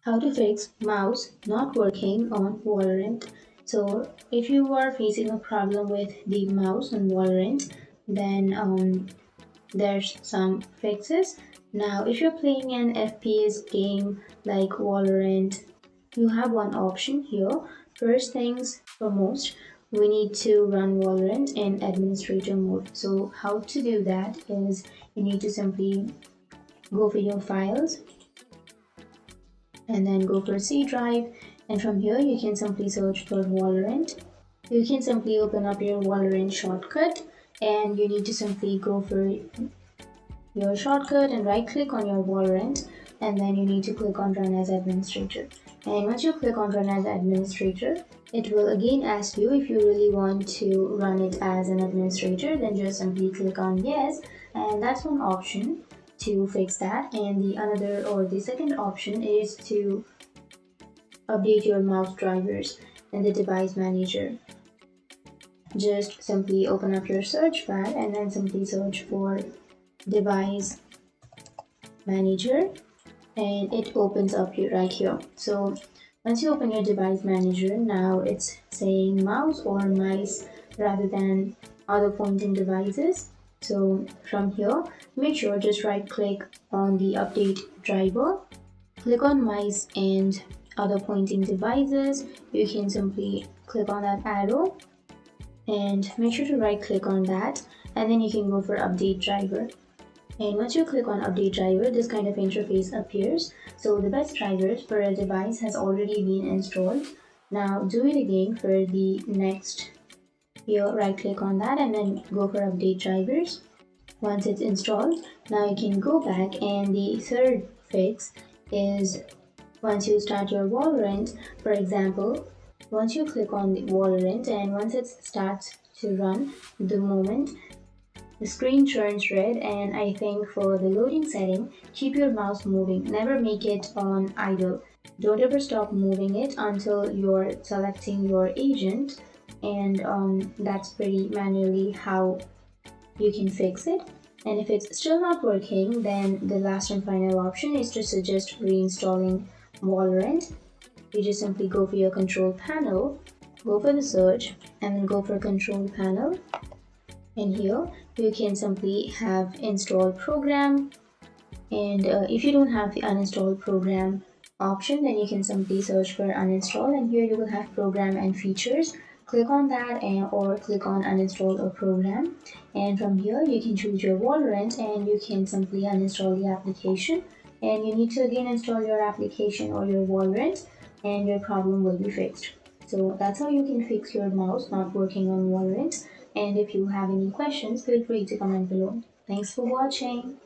How to fix mouse not working on Valorant. So if you are facing a problem with the mouse on Valorant, then there's some fixes. Now if you're playing an FPS game like Valorant, you have one option here. First things foremost, we need to run Valorant in administrator mode. So how to do that is you need to simply go for your files and then go for C drive, and from here you can simply search for Valorant. You can simply open up your Valorant shortcut, and you need to simply go for your shortcut and right click on your Valorant, and then you need to click on run as administrator. And once you click on run as administrator, it will again ask you if you really want to run it as an administrator. Then just simply click on yes, and that's one option to fix that. And the second option is to update your mouse drivers in the device manager. Just simply open up your search bar and then simply search for device manager, and it opens up here right here. So once you open your device manager, now it's saying mouse or mice rather than other pointing devices. So from here, make sure just right click on the update driver, click on mice and other pointing devices. You can simply click on that arrow and make sure to right click on that, and then you can go for update driver. And once you click on update driver, this kind of interface appears. So the best drivers for a device has already been installed. Now do it again for the next. Here right click on that and then go for update drivers. Once it's installed, now you can go back, and the third fix is once you start your Valorant, for example, once you click on the Valorant and once it starts to run, the moment the screen turns red, and I think for the loading setting, keep your mouse moving. Never make it on idle. Don't ever stop moving it until you're selecting your agent, and that's pretty manually how you can fix it. And if it's still not working, then the last and final option is to suggest reinstalling Valorant. You just simply go for your control panel, go for the search, and then go for control panel. And here you can simply have install program, and if you don't have the uninstall program option, then you can simply search for uninstall, and here you will have program and features. Click on that or click on uninstall a program, and from here you can choose your Valorant and you can simply uninstall the application, and you need to again install your application or your Valorant, and your problem will be fixed. So that's how you can fix your mouse not working on Valorant. And if you have any questions, feel free to comment below. Thanks for watching.